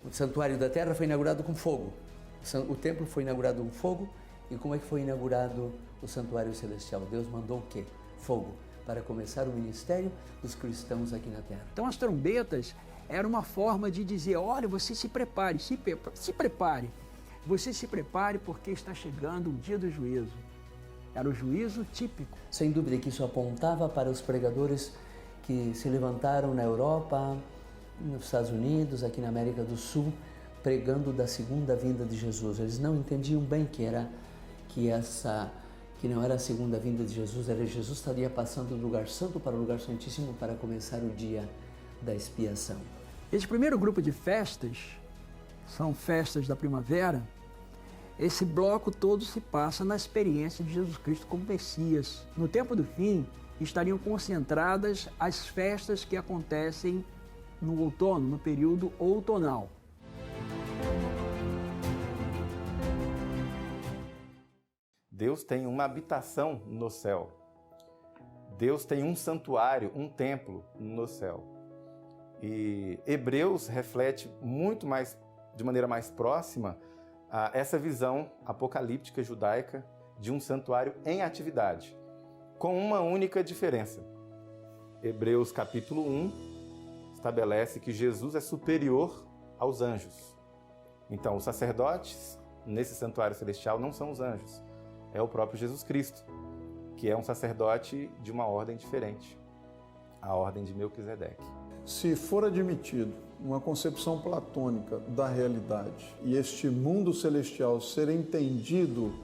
O santuário da terra foi inaugurado com fogo. O templo foi inaugurado com fogo. E como é que foi inaugurado o santuário celestial? Deus mandou o quê? Fogo, para começar o ministério dos cristãos aqui na terra. Então as trombetas eram uma forma de dizer, olha, você se prepare, se prepare. Você se prepare porque está chegando o dia do juízo. Era o juízo típico. Sem dúvida que isso apontava para os pregadores que se levantaram na Europa, nos Estados Unidos, aqui na América do Sul, pregando da segunda vinda de Jesus. Eles não entendiam bem que não era a segunda vinda de Jesus, era Jesus estaria passando do lugar santo para o lugar santíssimo para começar o dia da expiação. Esse primeiro grupo de festas, são festas da primavera, esse bloco todo se passa na experiência de Jesus Cristo como Messias. No tempo do fim, estariam concentradas as festas que acontecem no outono, no período outonal. Deus tem uma habitação no céu. Deus tem um santuário, um templo no céu. E Hebreus reflete de maneira mais próxima, essa visão apocalíptica judaica de um santuário em atividade, com uma única diferença. Hebreus capítulo 1 estabelece que Jesus é superior aos anjos. Então, os sacerdotes nesse santuário celestial não são os anjos. É o próprio Jesus Cristo, que é um sacerdote de uma ordem diferente, a ordem de Melquisedeque. Se for admitido uma concepção platônica da realidade e este mundo celestial ser entendido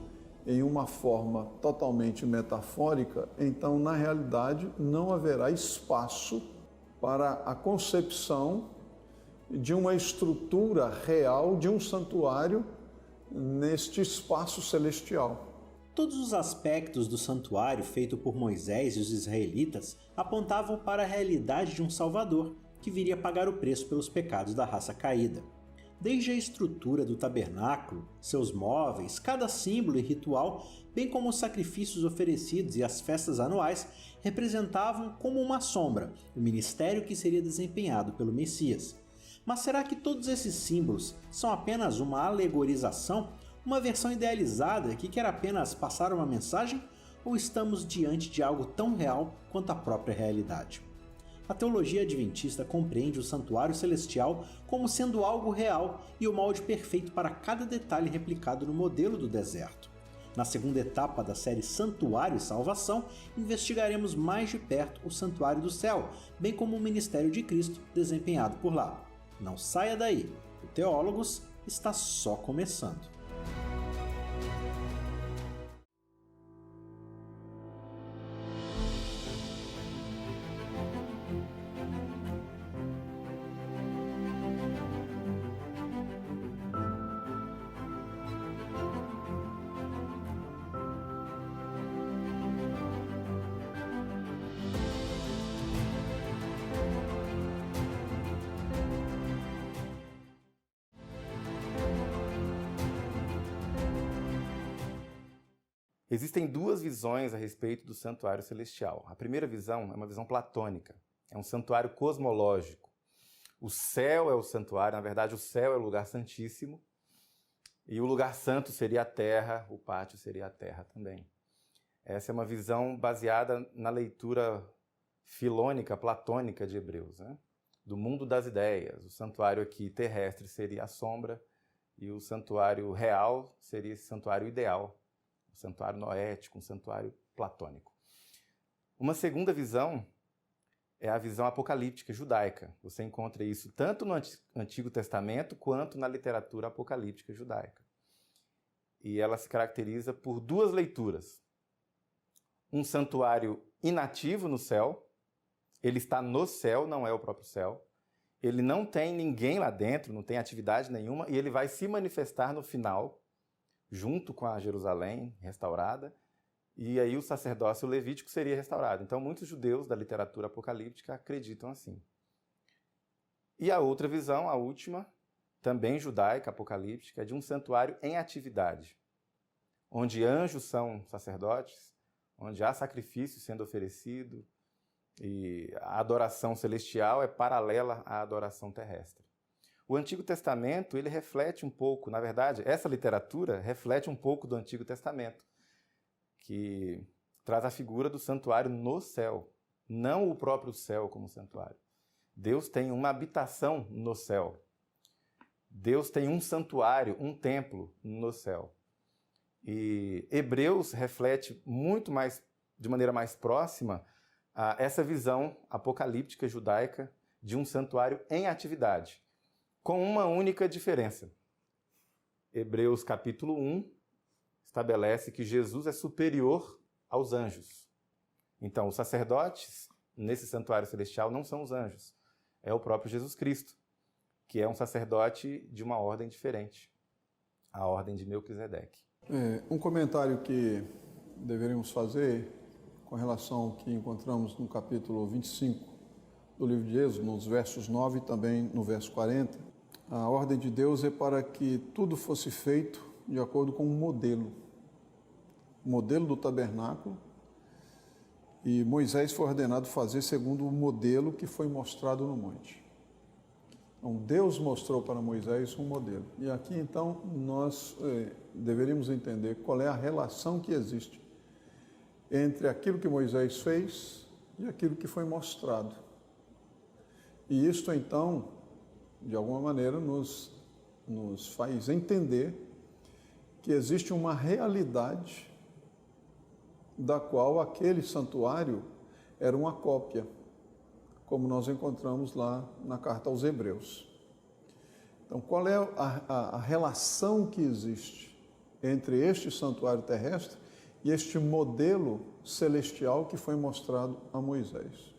em uma forma totalmente metafórica, então, na realidade, não haverá espaço para a concepção de uma estrutura real de um santuário neste espaço celestial. Todos os aspectos do santuário feito por Moisés e os israelitas apontavam para a realidade de um Salvador, que viria pagar o preço pelos pecados da raça caída. Desde a estrutura do tabernáculo, seus móveis, cada símbolo e ritual, bem como os sacrifícios oferecidos e as festas anuais, representavam como uma sombra o ministério que seria desempenhado pelo Messias. Mas será que todos esses símbolos são apenas uma alegorização? Uma versão idealizada que quer apenas passar uma mensagem, ou estamos diante de algo tão real quanto a própria realidade? A teologia adventista compreende o santuário celestial como sendo algo real e o molde perfeito para cada detalhe replicado no modelo do deserto. Na segunda etapa da série Santuário e Salvação, investigaremos mais de perto o Santuário do Céu, bem como o ministério de Cristo desempenhado por lá. Não saia daí, o Teólogos está só começando. Existem duas visões a respeito do santuário celestial. A primeira visão é uma visão platônica. É um santuário cosmológico. O céu é o santuário, na verdade o céu é o lugar santíssimo, e o lugar santo seria a terra, o pátio seria a terra também. Essa é uma visão baseada na leitura filônica, platônica de Hebreus, né? Do mundo das ideias. O santuário aqui terrestre seria a sombra, e o santuário real seria esse santuário ideal, um santuário noético, um santuário platônico. Uma segunda visão é a visão apocalíptica judaica. Você encontra isso tanto no Antigo Testamento quanto na literatura apocalíptica judaica. E ela se caracteriza por duas leituras. Um santuário inativo no céu, ele está no céu, não é o próprio céu. Ele não tem ninguém lá dentro, não tem atividade nenhuma, e ele vai se manifestar no final, junto com a Jerusalém restaurada, e aí o sacerdócio levítico seria restaurado. Então, muitos judeus da literatura apocalíptica acreditam assim. E a outra visão, a última, também judaica, apocalíptica, é de um santuário em atividade, onde anjos são sacerdotes, onde há sacrifício sendo oferecido, e a adoração celestial é paralela à adoração terrestre. O Antigo Testamento, ele reflete um pouco, na verdade, essa literatura reflete um pouco do Antigo Testamento, que traz a figura do santuário no céu, não o próprio céu como santuário. Deus tem uma habitação no céu. Deus tem um santuário, um templo no céu. E Hebreus reflete muito mais, de maneira mais próxima, essa visão apocalíptica judaica de um santuário em atividade, com uma única diferença. Hebreus capítulo 1 estabelece que Jesus é superior aos anjos. Então, os sacerdotes nesse santuário celestial não são os anjos, é o próprio Jesus Cristo, que é um sacerdote de uma ordem diferente, a ordem de Melquisedeque. Um comentário que deveríamos fazer com relação ao que encontramos no capítulo 25 do livro de Êxodo, nos versos 9 e também no verso 40. A ordem de Deus é para que tudo fosse feito de acordo com um modelo do tabernáculo, e Moisés foi ordenado fazer segundo o modelo que foi mostrado no monte. Então, Deus mostrou para Moisés um modelo. E aqui, então, nós deveríamos entender qual é a relação que existe entre aquilo que Moisés fez e aquilo que foi mostrado. E isto, então, de alguma maneira, nos faz entender que existe uma realidade da qual aquele santuário era uma cópia, como nós encontramos lá na carta aos Hebreus. Então, qual é a relação que existe entre este santuário terrestre e este modelo celestial que foi mostrado a Moisés?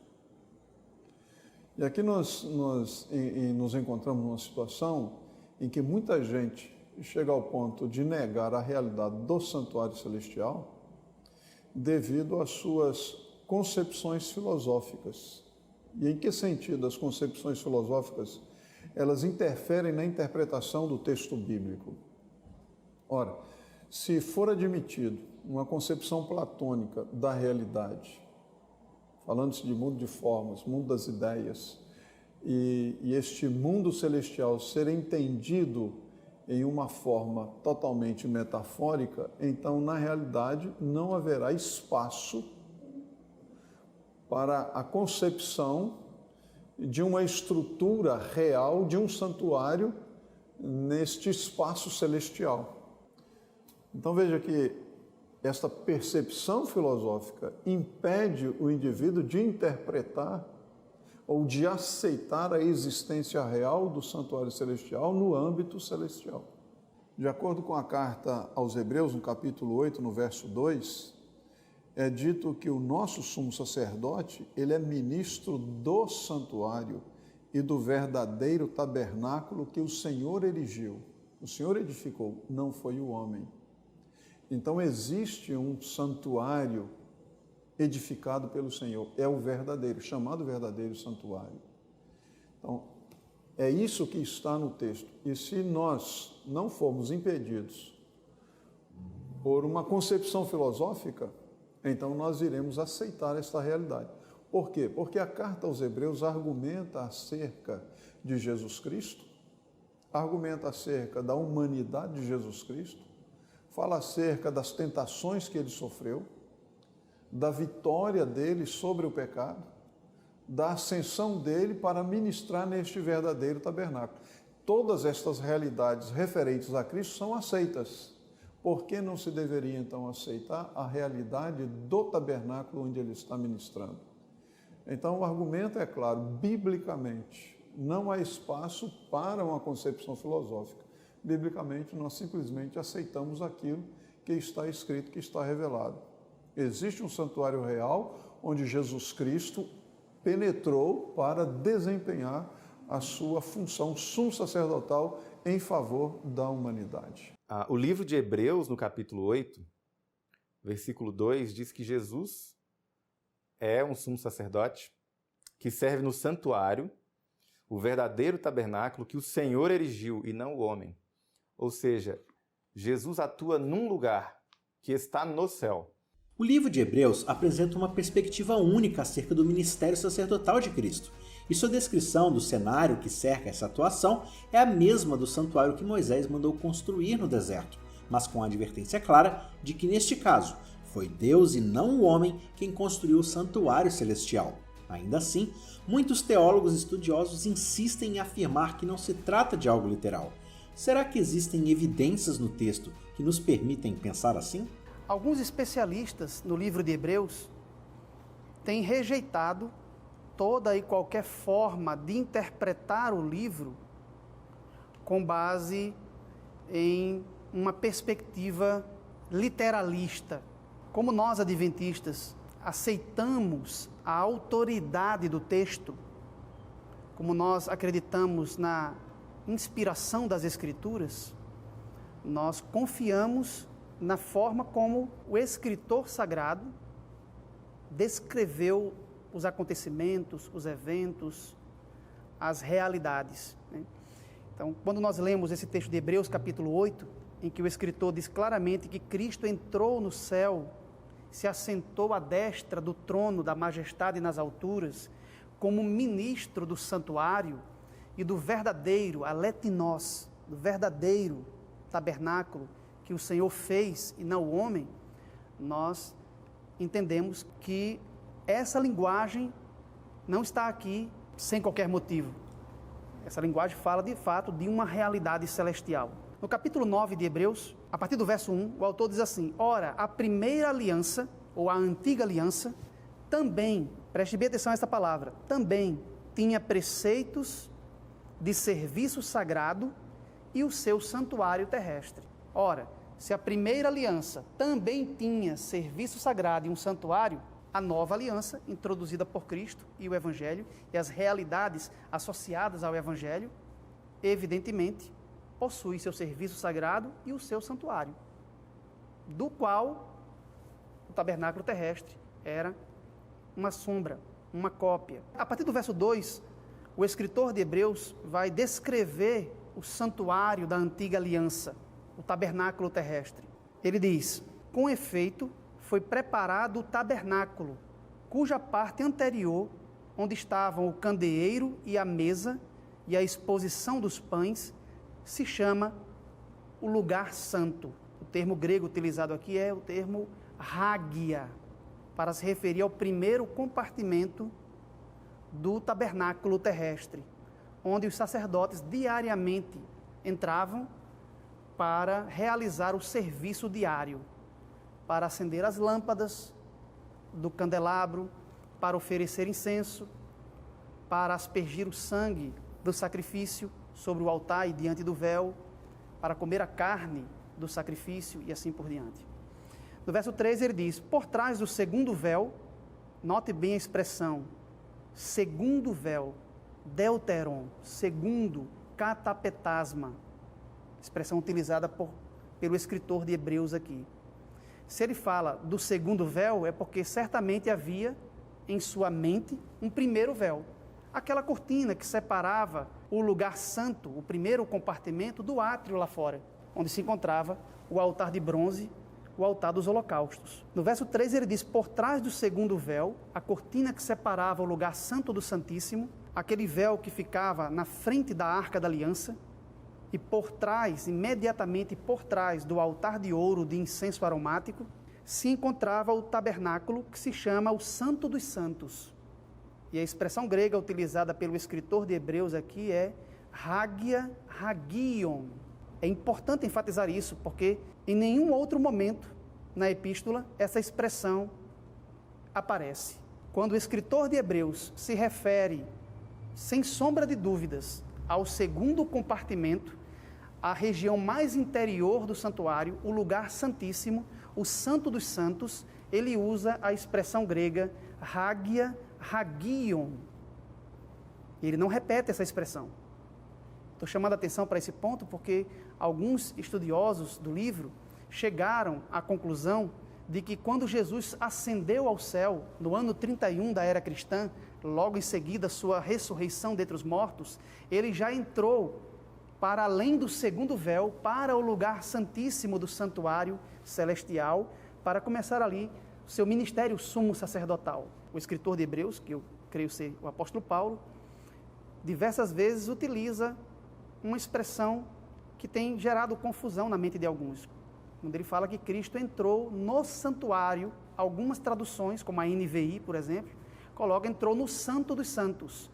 E aqui nós nos encontramos numa situação em que muita gente chega ao ponto de negar a realidade do santuário celestial devido às suas concepções filosóficas. E em que sentido as concepções filosóficas elas interferem na interpretação do texto bíblico? Ora, se for admitido uma concepção platônica da realidade, falando-se de mundo de formas, mundo das ideias, e este mundo celestial ser entendido em uma forma totalmente metafórica, então, na realidade, não haverá espaço para a concepção de uma estrutura real de um santuário neste espaço celestial. Então, veja que esta percepção filosófica impede o indivíduo de interpretar ou de aceitar a existência real do santuário celestial no âmbito celestial. De acordo com a carta aos Hebreus, no capítulo 8, no verso 2, é dito que o nosso sumo sacerdote, ele é ministro do santuário e do verdadeiro tabernáculo que o Senhor erigiu. O Senhor edificou, não foi o homem. Então existe um santuário edificado pelo Senhor, é o verdadeiro, chamado verdadeiro santuário. Então, é isso que está no texto. E se nós não formos impedidos por uma concepção filosófica, então nós iremos aceitar esta realidade. Por quê? Porque a carta aos Hebreus argumenta acerca de Jesus Cristo, argumenta acerca da humanidade de Jesus Cristo, fala acerca das tentações que ele sofreu, da vitória dele sobre o pecado, da ascensão dele para ministrar neste verdadeiro tabernáculo. Todas estas realidades referentes a Cristo são aceitas. Por que não se deveria, então, aceitar a realidade do tabernáculo onde ele está ministrando? Então, o argumento é claro, biblicamente, não há espaço para uma concepção filosófica. Biblicamente, nós simplesmente aceitamos aquilo que está escrito, que está revelado. Existe um santuário real onde Jesus Cristo penetrou para desempenhar a sua função sumo sacerdotal em favor da humanidade. O livro de Hebreus, no capítulo 8, versículo 2, diz que Jesus é um sumo sacerdote que serve no santuário, o verdadeiro tabernáculo que o Senhor erigiu e não o homem. Ou seja, Jesus atua num lugar que está no céu. O livro de Hebreus apresenta uma perspectiva única acerca do ministério sacerdotal de Cristo E sua descrição do cenário que cerca essa atuação é a mesma do santuário que Moisés mandou construir no deserto, mas com a advertência clara de que neste caso foi Deus e não o homem quem construiu o santuário celestial. Ainda assim, muitos teólogos estudiosos insistem em afirmar que não se trata de algo literal. Será que existem evidências no texto que nos permitem pensar assim? Alguns especialistas no livro de Hebreus têm rejeitado toda e qualquer forma de interpretar o livro com base em uma perspectiva literalista. Como nós, adventistas, aceitamos a autoridade do texto, como nós acreditamos na inspiração das Escrituras, nós confiamos na forma como o escritor sagrado descreveu os acontecimentos, os eventos, as realidades, né? Então, quando nós lemos esse texto de Hebreus, capítulo 8, em que o escritor diz claramente que Cristo entrou no céu, se assentou à destra do trono da majestade nas alturas, como ministro do santuário e do verdadeiro, aletinós, do verdadeiro tabernáculo que o Senhor fez e não o homem, nós entendemos que essa linguagem não está aqui sem qualquer motivo. Essa linguagem fala de fato de uma realidade celestial. No capítulo 9 de Hebreus, a partir do verso 1, o autor diz assim: ora, a primeira aliança, ou a antiga aliança, também, preste bem atenção a essa palavra, também tinha preceitos de serviço sagrado e o seu santuário terrestre. Ora, se a primeira aliança também tinha serviço sagrado e um santuário, a nova aliança, introduzida por Cristo e o Evangelho, e as realidades associadas ao Evangelho, evidentemente, possui seu serviço sagrado e o seu santuário, do qual o tabernáculo terrestre era uma sombra, uma cópia. A partir do verso 2, o escritor de Hebreus vai descrever o santuário da antiga aliança, o tabernáculo terrestre. Ele diz: com efeito, foi preparado o tabernáculo, cuja parte anterior, onde estavam o candeeiro e a mesa e a exposição dos pães, se chama o lugar santo. O termo grego utilizado aqui é o termo hagia, para se referir ao primeiro compartimento do tabernáculo terrestre, onde os sacerdotes diariamente entravam para realizar o serviço diário, para acender as lâmpadas do candelabro, para oferecer incenso, para aspergir o sangue do sacrifício sobre o altar e diante do véu, para comer a carne do sacrifício e assim por diante. No verso 3 ele diz: por trás do segundo véu, note bem a expressão, segundo véu, deuteron, segundo, catapetasma, expressão utilizada pelo escritor de Hebreus aqui. Se ele fala do segundo véu, é porque certamente havia em sua mente um primeiro véu, aquela cortina que separava o lugar santo, o primeiro compartimento, do átrio lá fora, onde se encontrava o altar de bronze, o altar dos holocaustos. No verso 3 ele diz: por trás do segundo véu, a cortina que separava o lugar santo do Santíssimo, aquele véu que ficava na frente da Arca da Aliança, e por trás, imediatamente por trás do altar de ouro de incenso aromático, se encontrava o tabernáculo que se chama o Santo dos Santos. E a expressão grega utilizada pelo escritor de Hebreus aqui é hagia, hagion. É importante enfatizar isso, porque em nenhum outro momento na epístola essa expressão aparece. Quando o escritor de Hebreus se refere, sem sombra de dúvidas, ao segundo compartimento, a região mais interior do santuário, o lugar santíssimo, o Santo dos Santos, ele usa a expressão grega hagia, hagion. Ele não repete essa expressão. Estou chamando a atenção para esse ponto porque alguns estudiosos do livro chegaram à conclusão de que quando Jesus ascendeu ao céu, no ano 31 da era cristã, logo em seguida sua ressurreição dentre os mortos, ele já entrou para além do segundo véu, para o lugar santíssimo do santuário celestial, para começar ali seu ministério sumo sacerdotal. O escritor de Hebreus, que eu creio ser o apóstolo Paulo, diversas vezes utiliza uma expressão que tem gerado confusão na mente de alguns. Quando ele fala que Cristo entrou no santuário, algumas traduções, como a NVI, por exemplo, coloca entrou no Santo dos Santos.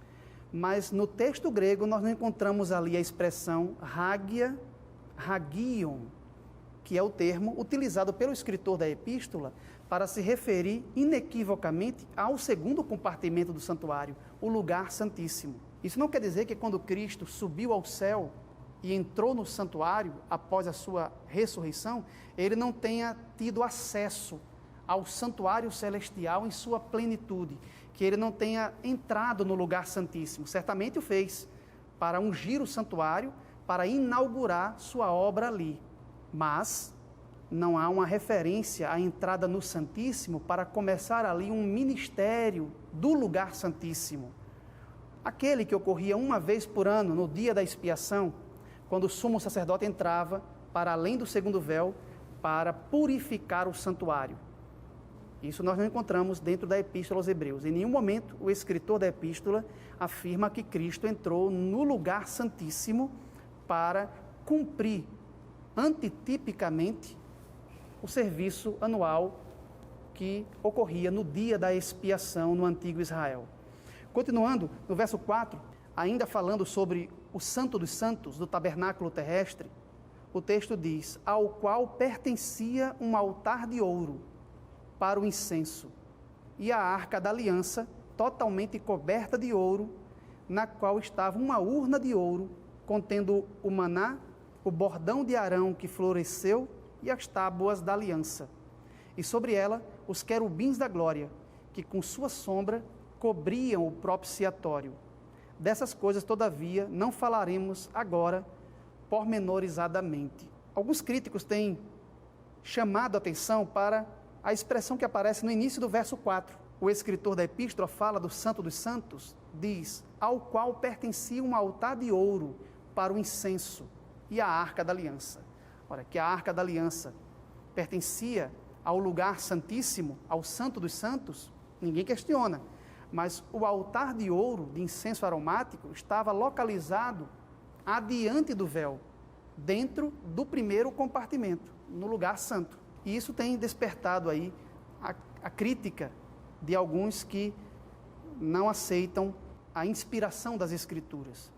Mas no texto grego nós não encontramos ali a expressão hagion, que é o termo utilizado pelo escritor da epístola para se referir inequivocamente ao segundo compartimento do santuário, o lugar santíssimo. Isso não quer dizer que quando Cristo subiu ao céu e entrou no santuário após a sua ressurreição, ele não tenha tido acesso ao santuário celestial em sua plenitude, que ele não tenha entrado no lugar santíssimo. Certamente o fez para ungir o santuário, para inaugurar sua obra ali. Mas não há uma referência à entrada no Santíssimo para começar ali um ministério do lugar santíssimo. Aquele que ocorria uma vez por ano, no dia da expiação, quando o sumo sacerdote entrava para além do segundo véu para purificar o santuário. Isso nós não encontramos dentro da Epístola aos Hebreus. Em nenhum momento o escritor da Epístola afirma que Cristo entrou no lugar santíssimo para cumprir antitipicamente o serviço anual que ocorria no dia da expiação no antigo Israel. Continuando, no verso 4, ainda falando sobre o Santo dos Santos do tabernáculo terrestre, o texto diz: ao qual pertencia um altar de ouro para o incenso, e a arca da aliança totalmente coberta de ouro, na qual estava uma urna de ouro, contendo o maná, o bordão de Arão que floresceu e as tábuas da aliança. E sobre ela os querubins da glória, que com sua sombra cobriam o propiciatório. Dessas coisas, todavia, não falaremos agora pormenorizadamente. Alguns críticos têm chamado a atenção para a expressão que aparece no início do verso 4. O escritor da epístola fala do Santo dos Santos, diz: ao qual pertencia um altar de ouro para o incenso e a arca da aliança. Ora, que a arca da aliança pertencia ao lugar santíssimo, ao Santo dos Santos, ninguém questiona. Mas o altar de ouro, de incenso aromático, estava localizado adiante do véu, dentro do primeiro compartimento, no lugar santo. E isso tem despertado aí a crítica de alguns que não aceitam a inspiração das Escrituras.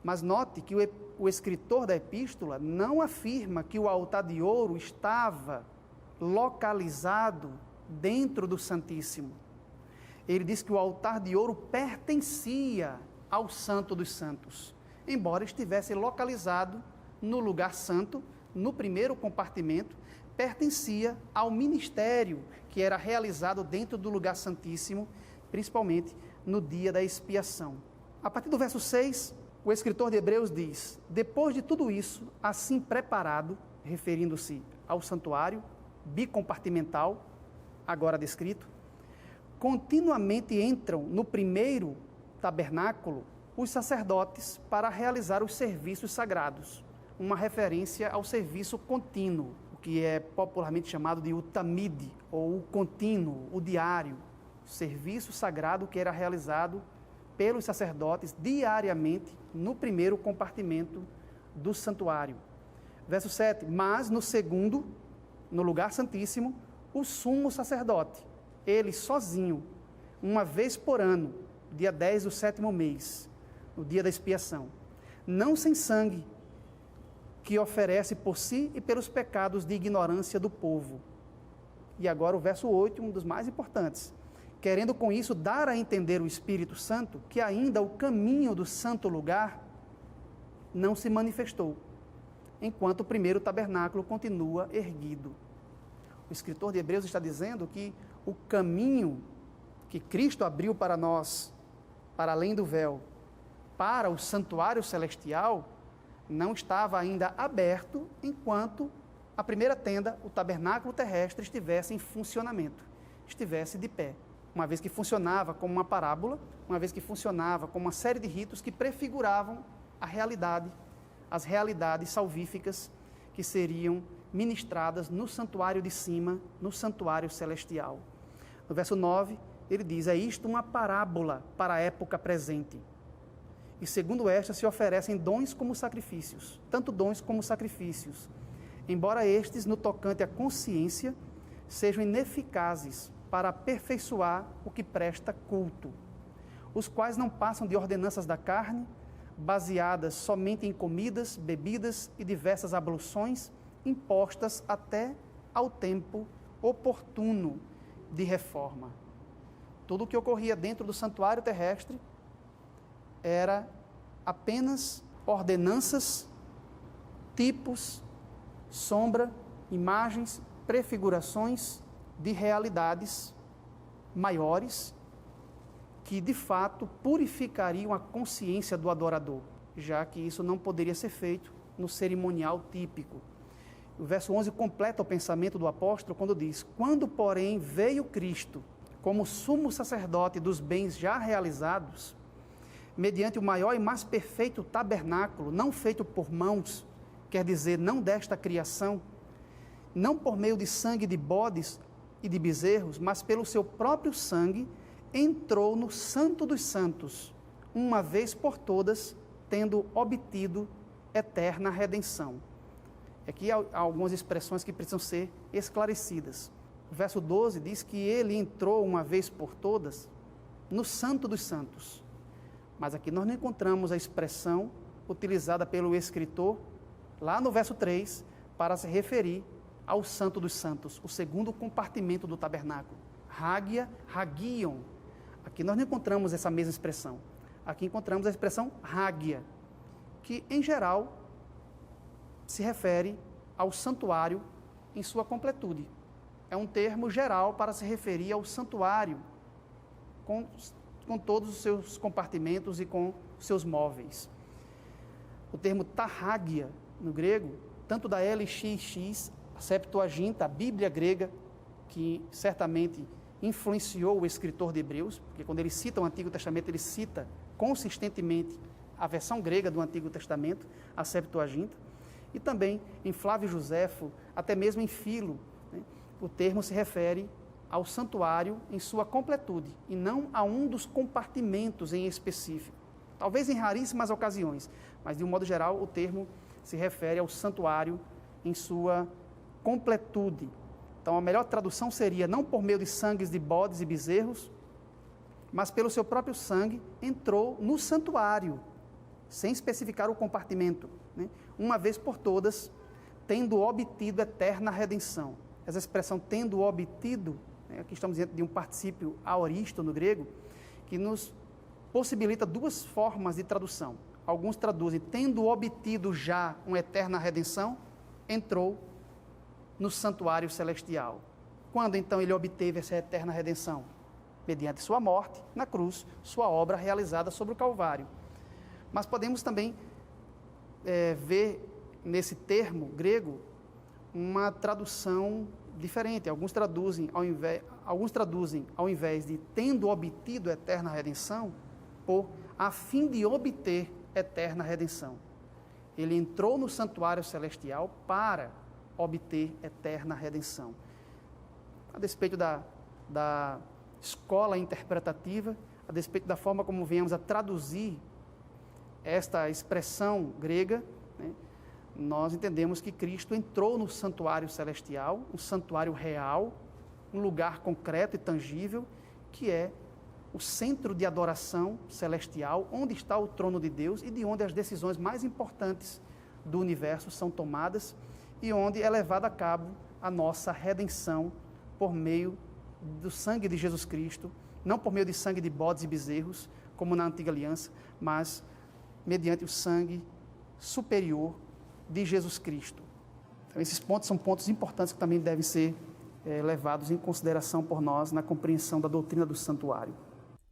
Mas note que o escritor da epístola não afirma que o altar de ouro estava localizado dentro do Santíssimo. Ele diz que o altar de ouro pertencia ao Santo dos Santos, embora estivesse localizado no lugar santo, no primeiro compartimento, pertencia ao ministério que era realizado dentro do lugar santíssimo, principalmente no dia da expiação. A partir do verso 6, o escritor de Hebreus diz: depois de tudo isso, assim preparado, referindo-se ao santuário bicompartimental, agora descrito, continuamente entram no primeiro tabernáculo os sacerdotes para realizar os serviços sagrados, uma referência ao serviço contínuo, o que é popularmente chamado de utamide, ou o contínuo, o diário, serviço sagrado que era realizado pelos sacerdotes diariamente no primeiro compartimento do santuário. Verso 7, mas no segundo, no lugar santíssimo, o sumo sacerdote, ele sozinho, uma vez por ano, dia 10 do 7º mês, no dia da expiação, não sem sangue, que oferece por si e pelos pecados de ignorância do povo. E agora o verso 8, um dos mais importantes, querendo com isso dar a entender o Espírito Santo que ainda o caminho do santo lugar não se manifestou, enquanto o primeiro tabernáculo continua erguido. O escritor de Hebreus está dizendo que o caminho que Cristo abriu para nós, para além do véu, para o santuário celestial, não estava ainda aberto enquanto a primeira tenda, o tabernáculo terrestre, estivesse em funcionamento, estivesse de pé. Uma vez que funcionava como uma parábola, uma vez que funcionava como uma série de ritos que prefiguravam a realidade, as realidades salvíficas que seriam ministradas no santuário de cima, no santuário celestial. No verso 9, ele diz: é isto uma parábola para a época presente. e segundo esta se oferecem dons como sacrifícios, tanto dons como sacrifícios, embora estes, no tocante à consciência, sejam ineficazes para aperfeiçoar o que presta culto, os quais não passam de ordenanças da carne, baseadas somente em comidas, bebidas e diversas abluções, impostas até ao tempo oportuno de reforma. Tudo o que ocorria dentro do santuário terrestre era apenas ordenanças, tipos, sombra, imagens, prefigurações de realidades maiores que, de fato, purificariam a consciência do adorador, já que isso não poderia ser feito no cerimonial típico. O verso 11 completa o pensamento do apóstolo quando diz: quando, porém, veio Cristo como sumo sacerdote dos bens já realizados, mediante o maior e mais perfeito tabernáculo, não feito por mãos, quer dizer, não desta criação, não por meio de sangue de bodes e de bezerros, mas pelo seu próprio sangue, entrou no Santo dos Santos, uma vez por todas, tendo obtido eterna redenção. Aqui há algumas expressões que precisam ser esclarecidas. O verso 12 diz que ele entrou uma vez por todas no Santo dos Santos. Mas aqui nós não encontramos a expressão utilizada pelo escritor, lá no verso 3, para se referir ao Santo dos Santos, o segundo compartimento do tabernáculo. Hagia, hagion. Aqui nós não encontramos essa mesma expressão. Aqui encontramos a expressão hagia, que em geral se refere ao santuário em sua completude. É um termo geral para se referir ao santuário, com todos os seus compartimentos e com seus móveis. O termo tahagia, no grego, tanto da LXX, a Septuaginta, a Bíblia grega, que certamente influenciou o escritor de Hebreus, porque quando ele cita o Antigo Testamento, ele cita consistentemente a versão grega do Antigo Testamento, a Septuaginta, e também em Flávio Joséfo, até mesmo em Filo, né? O termo se refere ao santuário em sua completude, e não a um dos compartimentos em específico. Talvez em raríssimas ocasiões, mas de um modo geral o termo se refere ao santuário em sua completude. Então a melhor tradução seria: não por meio de sangues de bodes e bezerros, mas pelo seu próprio sangue entrou no santuário, sem especificar o compartimento, né? Uma vez por todas, tendo obtido eterna redenção. Essa expressão tendo obtido, né? Aqui estamos diante de um particípio aoristo no grego, que nos possibilita duas formas de tradução. Alguns traduzem: tendo obtido já uma eterna redenção, entrou no santuário celestial. Quando então ele obteve essa eterna redenção? Mediante sua morte na cruz, sua obra realizada sobre o Calvário. Mas podemos também ver nesse termo grego uma tradução diferente. Alguns traduzem, ao invés de tendo obtido eterna redenção, por a fim de obter eterna redenção. Ele entrou no santuário celestial para obter eterna redenção. A despeito da escola interpretativa, a despeito da forma como venhamos a traduzir esta expressão grega, né, nós entendemos que Cristo entrou no santuário celestial, um santuário real, um lugar concreto e tangível, que é o centro de adoração celestial, onde está o trono de Deus e de onde as decisões mais importantes do universo são tomadas e onde é levada a cabo a nossa redenção por meio do sangue de Jesus Cristo, não por meio de sangue de bodes e bezerros, como na antiga aliança, mas mediante o sangue superior de Jesus Cristo. Então, esses pontos são pontos importantes que também devem ser levados em consideração por nós na compreensão da doutrina do santuário.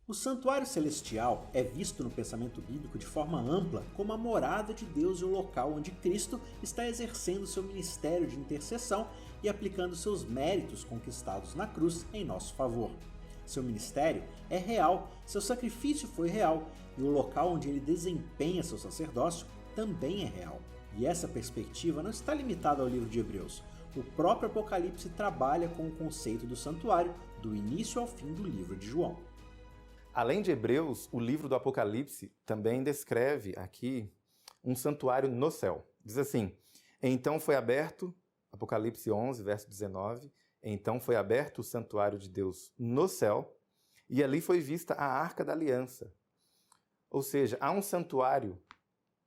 O santuário celestial é visto no pensamento bíblico de forma ampla como a morada de Deus e o local onde Cristo está exercendo seu ministério de intercessão e aplicando seus méritos conquistados na cruz em nosso favor. Seu ministério é real, seu sacrifício foi real e o local onde ele desempenha seu sacerdócio também é real. E essa perspectiva não está limitada ao livro de Hebreus. O próprio Apocalipse trabalha com o conceito do santuário do início ao fim do livro de João. Além de Hebreus, o livro do Apocalipse também descreve aqui um santuário no céu. Diz assim: então foi aberto, Apocalipse 11, verso 19, então foi aberto o santuário de Deus no céu, e ali foi vista a Arca da Aliança. Ou seja, há um santuário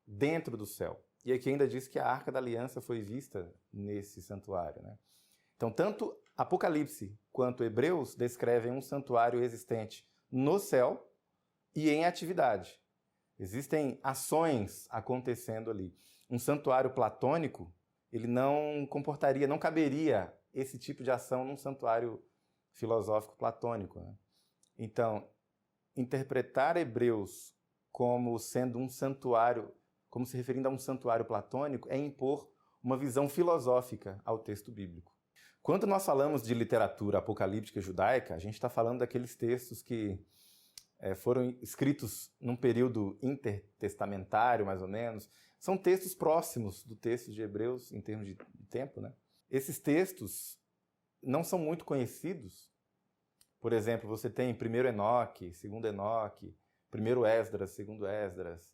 dentro do céu. E aqui ainda diz que a Arca da Aliança foi vista nesse santuário, né? Então, tanto Apocalipse quanto Hebreus descrevem um santuário existente no céu e em atividade. Existem ações acontecendo ali. Um santuário platônico, ele não caberia esse tipo de ação num santuário filosófico platônico, né? Então, interpretar Hebreus como sendo um santuário, como se referindo a um santuário platônico, é impor uma visão filosófica ao texto bíblico. Quando nós falamos de literatura apocalíptica judaica, a gente está falando daqueles textos que foram escritos num período intertestamentário, mais ou menos. São textos próximos do texto de Hebreus, em termos de tempo, né? Esses textos não são muito conhecidos. Por exemplo, você tem 1º Enoque, 2º Enoque, 1º Esdras, 2º Esdras,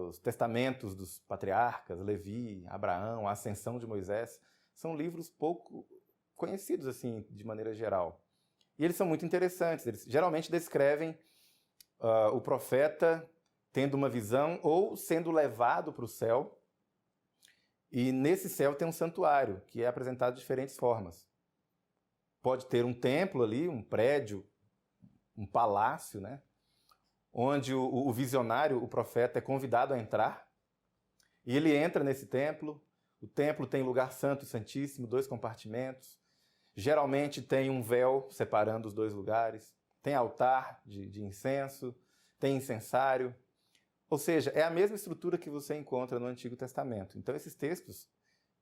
os testamentos dos patriarcas, Levi, Abraão, a ascensão de Moisés. São livros pouco conhecidos, assim, de maneira geral. E eles são muito interessantes. Eles geralmente descrevem o profeta tendo uma visão ou sendo levado para o céu. E nesse céu tem um santuário, que é apresentado de diferentes formas. Pode ter um templo ali, um prédio, um palácio, né? Onde o visionário, o profeta, é convidado a entrar. E ele entra nesse templo. O templo tem lugar santo e santíssimo, 2 compartimentos. Geralmente tem um véu separando os 2 lugares. Tem altar de incenso, tem incensário. Ou seja, é a mesma estrutura que você encontra no Antigo Testamento. Então, esses textos,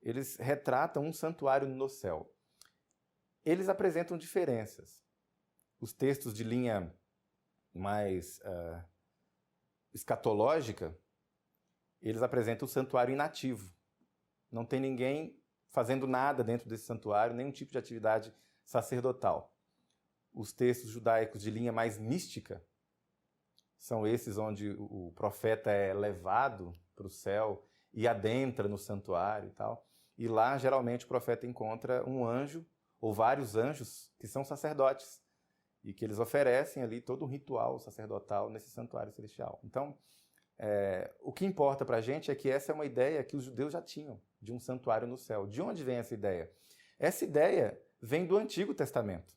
eles retratam um santuário no céu. Eles apresentam diferenças. Os textos de linha mais escatológica, eles apresentam o santuário inativo. Não tem ninguém fazendo nada dentro desse santuário, nenhum tipo de atividade sacerdotal. Os textos judaicos de linha mais mística são esses onde o profeta é levado para o céu e adentra no santuário e tal. E lá, geralmente, o profeta encontra um anjo ou vários anjos que são sacerdotes e que eles oferecem ali todo um ritual sacerdotal nesse santuário celestial. Então, o que importa para a gente é que essa é uma ideia que os judeus já tinham, de um santuário no céu. De onde vem essa ideia? Essa ideia vem do Antigo Testamento.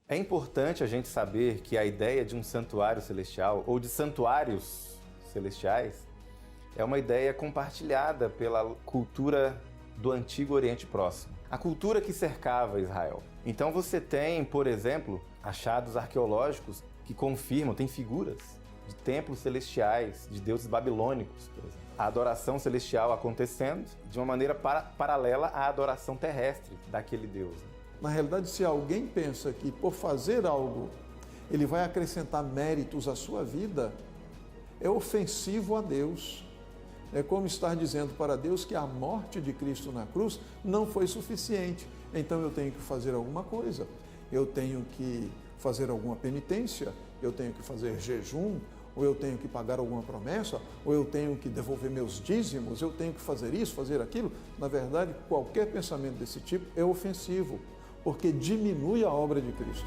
É importante a gente saber que a ideia de um santuário celestial, ou de santuários celestiais, é uma ideia compartilhada pela cultura do Antigo Oriente Próximo, a cultura que cercava Israel. Então você tem, por exemplo, achados arqueológicos que confirmam, tem figuras de templos celestiais, de deuses babilônicos, por exemplo. A adoração celestial acontecendo de uma maneira paralela à adoração terrestre daquele deus. Na realidade, se alguém pensa que por fazer algo ele vai acrescentar méritos à sua vida, é ofensivo a Deus. É como estar dizendo para Deus que a morte de Cristo na cruz não foi suficiente. Então eu tenho que fazer alguma coisa. Eu tenho que fazer alguma penitência, eu tenho que fazer jejum, ou eu tenho que pagar alguma promessa, ou eu tenho que devolver meus dízimos, eu tenho que fazer isso, fazer aquilo. Na verdade, qualquer pensamento desse tipo é ofensivo, porque diminui a obra de Cristo.